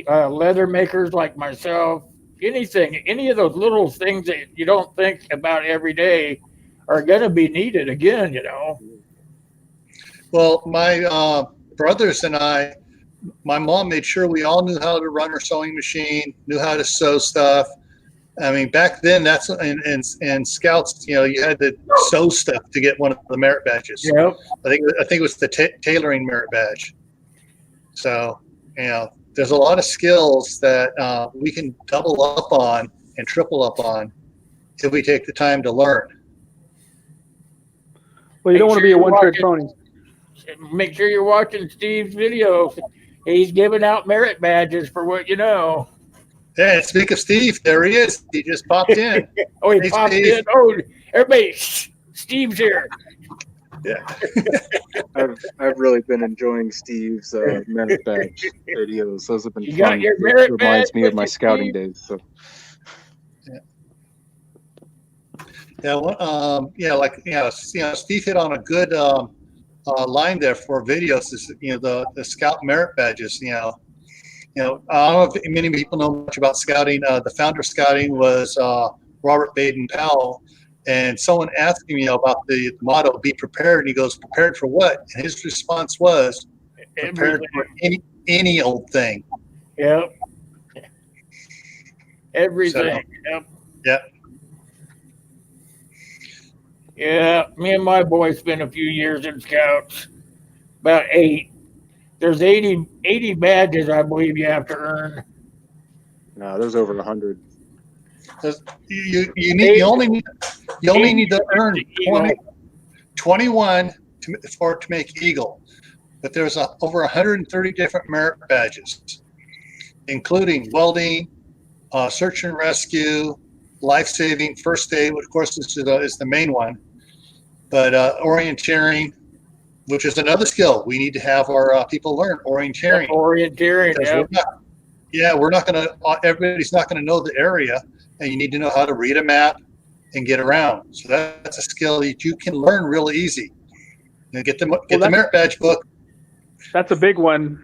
leather makers like myself. Any of those little things that you don't think about every day are going to be needed again. You know. Well, my brothers and I. My mom made sure we all knew how to run her sewing machine, knew how to sew stuff. I mean, back then, that's in Scouts. You had to sew stuff to get one of the merit badges. Yep. I think it was the tailoring merit badge. So, there's a lot of skills that we can double up on and triple up on if we take the time to learn. Well, you don't want to be a one-trick pony. Make sure you're watching Steve's videos. He's giving out merit badges for what you know. Yeah, speak of Steve, there he is. He just popped in. Oh, he popped in. Oh, everybody, Steve's here. Yeah. I've really been enjoying Steve's merit badge videos. Those have been fun. Got your merit it reminds me of my scouting Steve? Days. So. Steve hit on a good line there for videos. Is the scout merit badges. I don't know if many people know much about scouting. The founder of scouting was Robert Baden-Powell, and someone asked him, about the motto, "Be prepared," and he goes, "Prepared for what?" And his response was, "Prepared for any old thing." Yep. Everything. So, Yep. yeah. Yeah. Me and my boy spent a few years in scouts. About 8. There's 80 badges, I believe, you have to earn. No, there's over 100. You only need to earn 21 to make Eagle, but there's over 130 different merit badges, including welding, search and rescue, life saving, first aid, which of course is the main one, but orienteering, which is another skill we need to have our people learn, orienteering. Orienteering. Everybody's not going to know the area, and you need to know how to read a map and get around. So that's a skill that you can learn real easy. Get the merit badge book. That's a big one,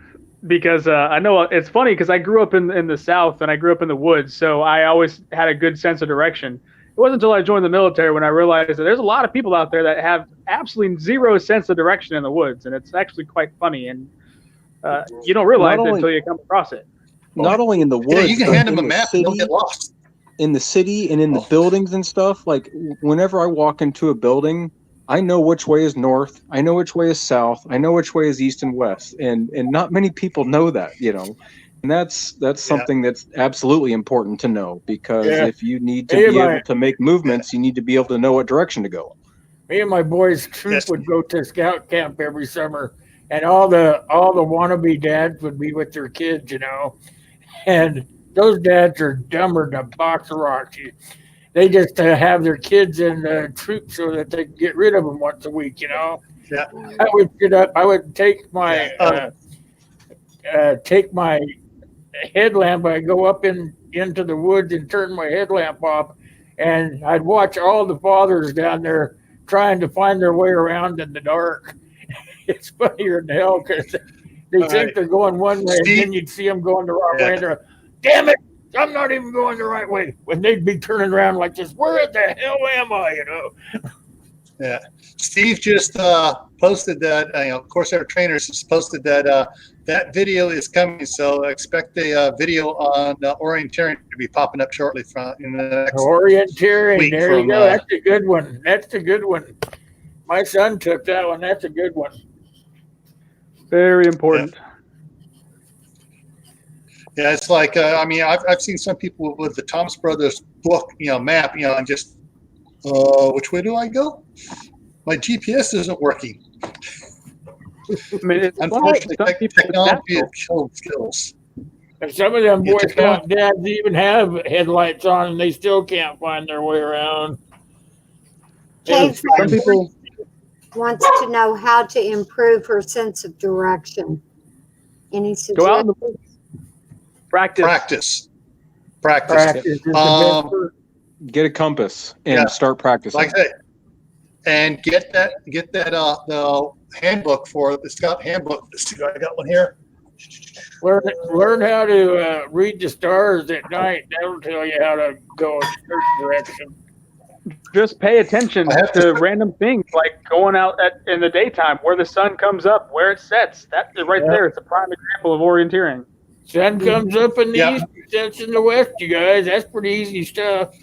because I know it's funny because I grew up in the South and I grew up in the woods, so I always had a good sense of direction. It wasn't until I joined the military when I realized that there's a lot of people out there that have absolutely zero sense of direction in the woods, and it's actually quite funny. And you don't realize it until you come across it. Not only in the woods, yeah, you can but hand them in a the map city, and they'll get lost. In the city and in the buildings and stuff. Like whenever I walk into a building, I know which way is north. I know which way is south. I know which way is east and west. And not many people know that, And that's something that's absolutely important to know, because if you need to be able to make movements, you need to be able to know what direction to go. Me and my boys' troop would go to scout camp every summer, and all the wannabe dads would be with their kids, and those dads are dumber than a box of rocks. They just have their kids in the troop so that they can get rid of them once a week, Yeah. I would get up. I would take my headlamp. I'd go up into the woods and turn my headlamp off, and I'd watch all the fathers down there trying to find their way around in the dark. It's funnier than hell because they think they're going one way, and then you'd see them going the wrong way. And they're, damn it, I'm not even going the right way. When they'd be turning around like this, where the hell am I? Yeah. Steve just posted that, Corsair Trainers has posted that that video is coming. So expect a video on orienteering to be popping up shortly in the next orienteering. week. There you go. That's a good one. That's a good one. My son took that one. That's a good one. Very important. Yeah, it's like I've seen some people with the Thomas Brothers book, map, and just which way do I go? My GPS isn't working. Unfortunately, technology has killed skills. And some of them Boy Scout dads even have headlights on, and they still can't find their way around. Some people wants to know how to improve her sense of direction. Any suggestions? Go out in the woods. Practice. Get a compass and start practicing. Like that, and get that the handbook for the Scout handbook. I got one here. Learn how to read the stars at night. That'll tell you how to go in a certain direction. Just pay attention to random things like going out in the daytime, where the sun comes up, where it sets. That right there is a prime example of orienteering. Sun comes up in the east, sets in the west, you guys. That's pretty easy stuff.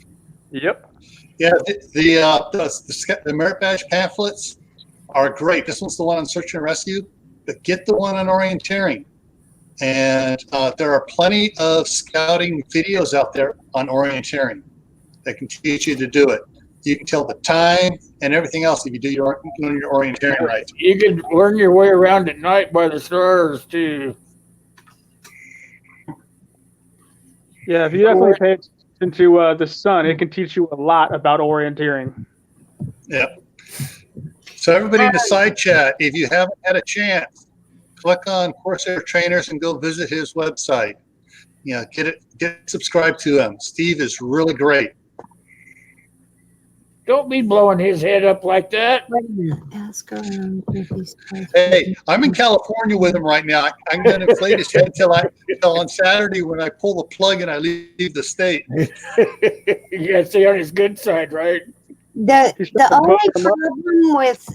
Yep. Yeah, the merit badge pamphlets are great. This one's the one on search and rescue, but get the one on orienteering. And there are plenty of scouting videos out there on orienteering that can teach you to do it. You can tell the time and everything else if you do your orienteering right. You can learn your way around at night by the stars too. Yeah, if you definitely pay attention to the sun, it can teach you a lot about orienteering. Yeah. So everybody in the side chat, if you haven't had a chance, click on Corsair Trainers and go visit his website. Get subscribed to him. Steve is really great. Don't be blowing his head up like that. Wait a minute. Ask her if he's Hey, I'm in California with him right now. I'm going to inflate his head till on Saturday when I pull the plug and I leave the state. You gotta stay on his good side, right? The only problem with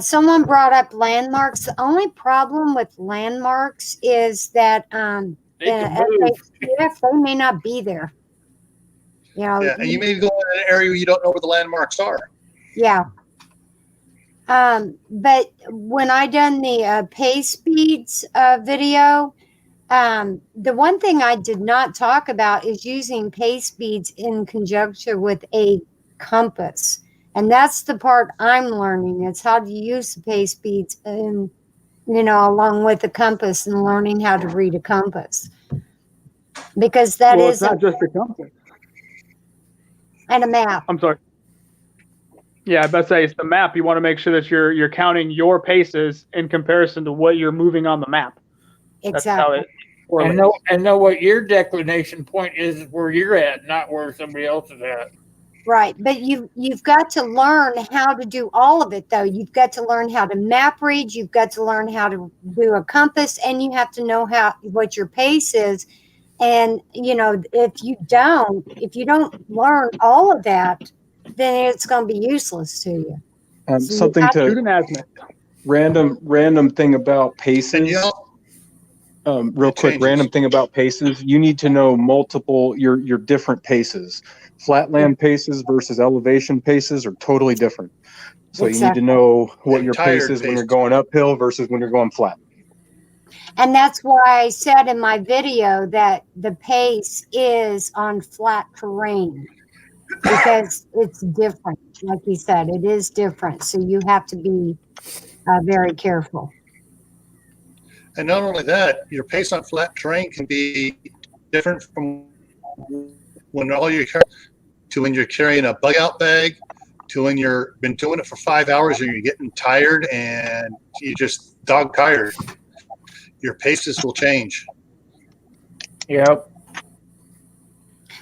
someone brought up landmarks. The only problem with landmarks is that They can at move. SHTF, they may not be there. You know, Yeah, and you may go in an area where you don't know where the landmarks are. yeah. But when I done the pace speeds video, the one thing I did not talk about is using pace speeds in conjunction with a compass. And that's the part I'm learning. It's how to use the pace speeds and, along with the compass and learning how to read a compass. Because that well, is it's not just a compass. and a map. I'm sorry. Yeah, I bet say it's the map. You want to make sure that you're counting your paces in comparison to what you're moving on the map. That's how Exactly. it correlates. And know what your declination point is where you're at, not where somebody else is at. Right. But you've got to learn how to do all of it, though. You've got to learn how to map read. You've got to learn how to do a compass, and you have to know what your pace is. And, if you don't learn all of that, then it's going to be useless to you. So Something you Shoot to an azimuth. random thing about And paces. Real It quick, changes. random thing about paces. You need to know your different paces. Flatland paces versus elevation paces are totally different. So you need Exactly. to know what your Tired pace is when you're paces. going uphill versus when you're going flat. And that's why I said in my video that the pace is on flat terrain because it's different. Like you said, it is different. So you have to be very careful. And not only that, your pace on flat terrain can be different from when you're carrying a bug out bag to when you're been doing it for 5 hours and you're getting tired and you just dog tired. Your paces will change. Yep.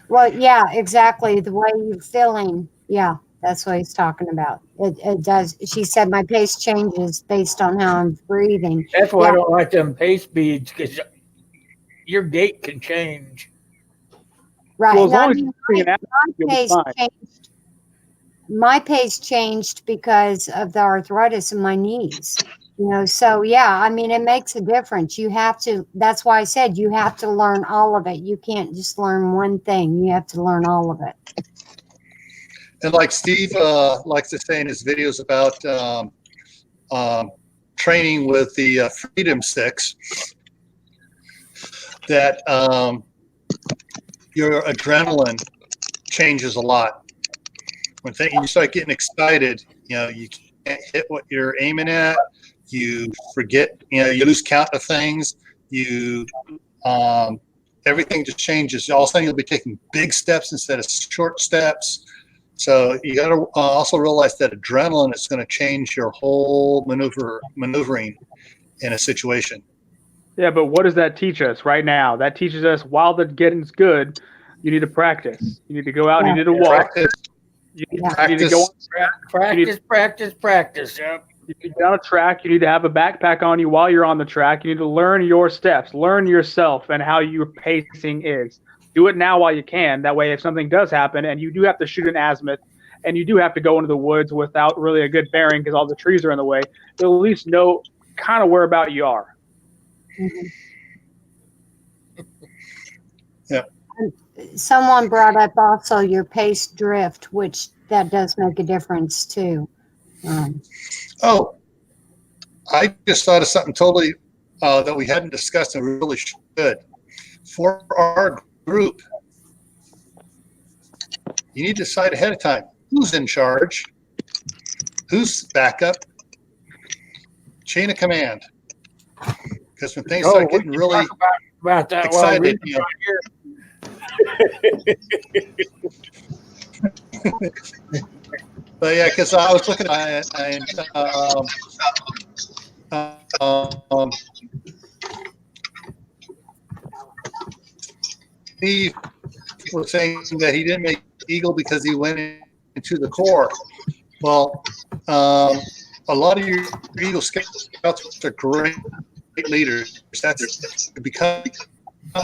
Well, yeah, exactly. The way you're feeling. Yeah, that's what he's talking about. It does. She said my pace changes based on how I'm breathing. That's why Yeah. I don't like them pace speeds because your gait can change. Right. Well, as And I long as mean, you're doing an azimuth, you'll be pace fine. changed. My pace changed because of the arthritis in my knees. So yeah, I mean, it makes a difference. You have to, that's why I said you have to learn all of it. You can't just learn one thing. You have to learn all of it. And like Steve likes to say in his videos about training with the Freedom Sticks, that your adrenaline changes a lot. When you start getting excited, you can't hit what you're aiming at. You forget, you lose count of things. Everything just changes. All of a sudden, you'll be taking big steps instead of short steps. So you got to also realize that adrenaline is going to change your whole maneuvering in a situation. Yeah, but what does that teach us right now? That teaches us while the getting's good, you need to practice. You need to go out. You need to walk. Practice. You need to go on Practice. Yep. You need to be on a track. You need to have a backpack on you while you're on the track. You need to learn your steps, learn yourself and how your pacing is. Do it now while you can. That way, if something does happen and you do have to shoot an azimuth and you do have to go into the woods without really a good bearing because all the trees are in the way, you'll at least know kind of whereabout you are. Mm-hmm. Yeah. Someone brought up also your pace drift, which that does make a difference too. Oh, I just thought of something totally that we hadn't discussed and we really should. For our group, you need to decide ahead of time who's in charge, who's backup, chain of command. Because when things start getting really about that excited, but yeah, because I was looking at it and Steve was saying that he didn't make Eagle because he went into the Corps. Well, a lot of your Eagle Scouts are great leaders. That's to become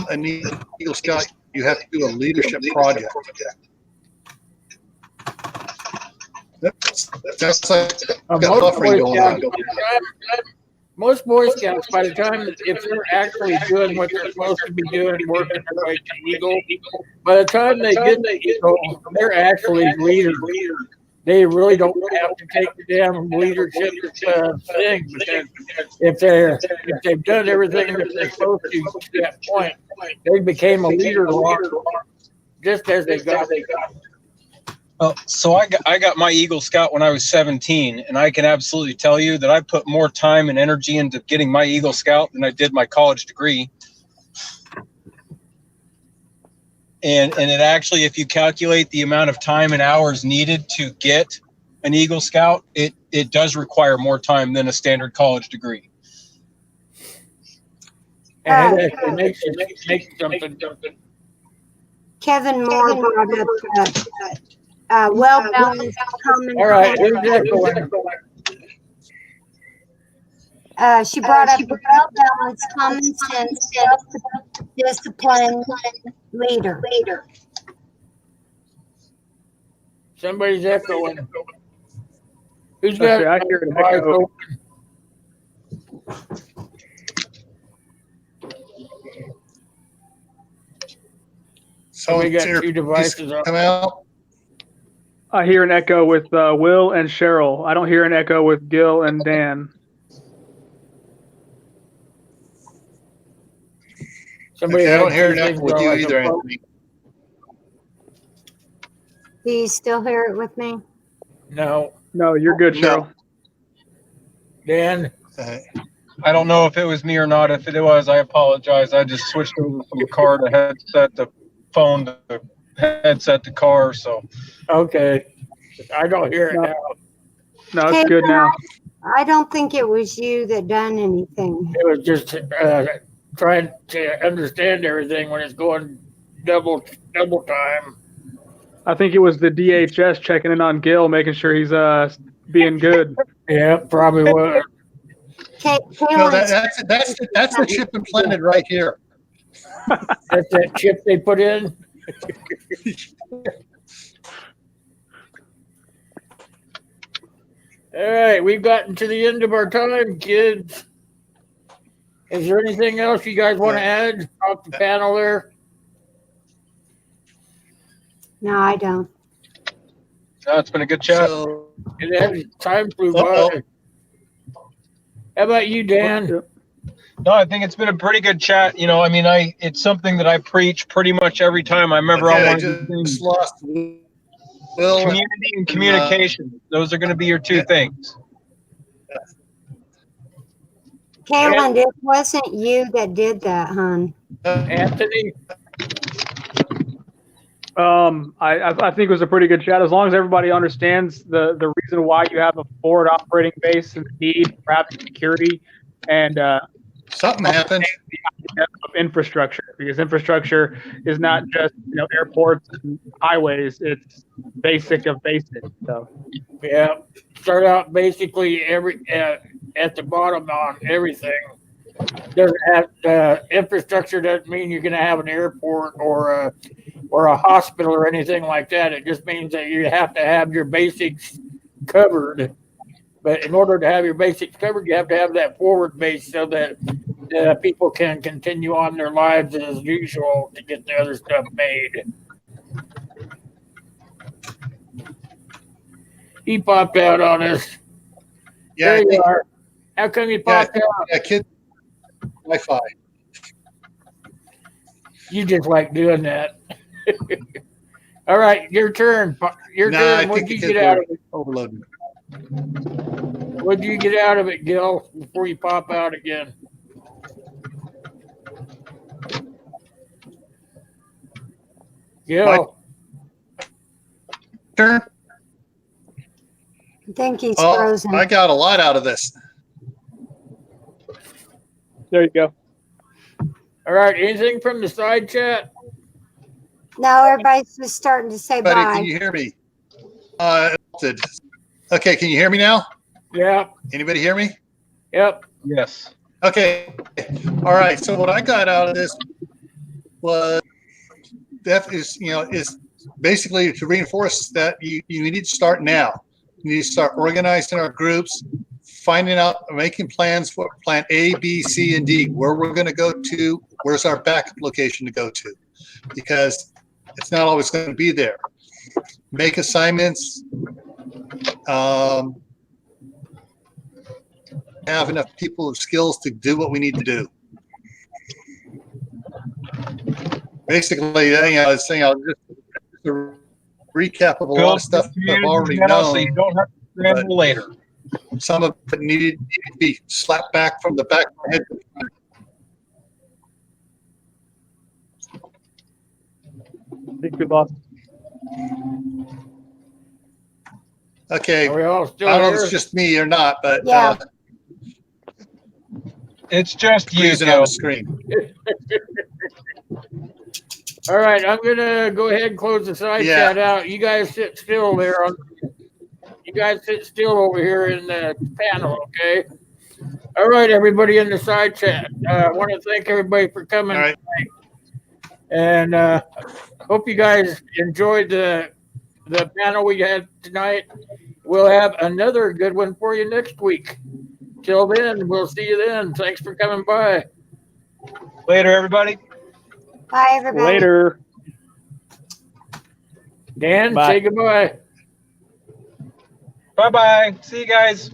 an Eagle Scout, you have to do a leadership project. That's like got buffering going on. Most Boy Scouts, by the time, if they're actually doing what they're supposed to be doing, working their way to Eagle, by the time they get to Eagle, they're actually leaders. They really don't have to take the damn leadership thing, because if they've done everything that they're supposed to that point, they became a leader just as they got. So I got my Eagle Scout when I was 17, and I can absolutely tell you that I put more time and energy into getting my Eagle Scout than I did my college degree. And it actually, if you calculate the amount of time and hours needed to get an Eagle Scout, it does require more time than a standard college degree. And it makes something. Kevin Moore brought up well-balanced common All right, sense. who's that going? She brought up a well-balanced common sense, self-disciplined leader. Somebody's echoing. Who's Okay, got? I hear an echo. So we got two devices up. Come out. I hear an echo with Will and Cheryl. I don't hear an echo with Gil and Dan. Somebody Okay, I don't had hear two an echo things with going you like either, a phone. Anthony. Do you still hear it with me? No, No, you're good, Cheryl. Dan. I don't know if it was me or not. If it was, I apologize. I just switched over from car to headset to phone to headset to car. So Okay, I don't hear it No. now. No, it's good now. I don't think it was you that done anything. It was just trying to understand everything when it's going double time. I think it was the DHS checking in on Gil, making sure he's being good. Yeah, probably was. No, Kaylin, that's the chip implanted right here. That's that chip they put in. All right, we've gotten to the end of our time, kids. Is there anything else you guys want to add off the panel there? no, I don't. no, it's been a good chat. So, Time flew Uh-oh. by. How about you, Dan? No, I think it's been a pretty good chat. You know, I mean, it's something that I preach pretty much every time I'm ever on okay, I one of these things. just lost Will. Community and communication. Those are going to be your two things. Kaylin, it wasn't you that did that, hon. Anthony? I think it was a pretty good chat. As long as everybody understands the reason why you have a forward operating base and the need for having security and Something happened. of infrastructure, because infrastructure is not just airports and highways. It's basic of basic. So Yeah, start out basically at the bottom on everything. Doesn't have infrastructure doesn't mean you're going to have an airport or a hospital or anything like that. It just means that you have to have your basics covered. But in order to have your basics covered, you have to have that forward base so that people can continue on their lives as usual to get the other stuff made. He popped out on us. Yeah, There you are. How come you popped out? Yeah, kid. Wi-Fi. You just like doing that. All right, your turn. Your Nah, turn. I What think did the you kids get out were of it? overloading. What did you get out of it, Gil, before you pop out again? Gil. Turn. I think he's Oh, frozen. I got a lot out of this. there you go. All right, anything from the side chat? No, everybody's just starting to say Buddy, bye. can you hear me? Okay, can you hear me now? Yeah. Anybody hear me? Yep. Yes. Okay. All right. So what I got out of this was is basically to reinforce that you need to start now. You need to start organizing our groups, finding out, making plans for plan A, B, C, and D, where we're going to go to, where's our backup location to go to, because it's not always going to be there. Make assignments. Have enough people with skills to do what we need to do. Basically, it's saying just a recap of a lot of stuff I've already known. So you don't have to scramble later. Some of it needed to be slapped back from the back of my head. I think we lost. Okay, Are we all still I don't know if here? it's just me or not, but Yeah. It's just you, freezing on Joe. the screen. All right, I'm gonna go ahead and close the side Yeah. chat out. You guys sit still there. You guys sit still over here in the panel, okay? All right, everybody in the side chat. I want to thank everybody for coming. All right. And hope you guys enjoyed the panel we had tonight. We'll have another good one for you next week. Till then, we'll see you then. Thanks for coming by. Later, everybody. Bye, everybody. Later. Dan, Bye. say goodbye. Bye-bye. See you guys.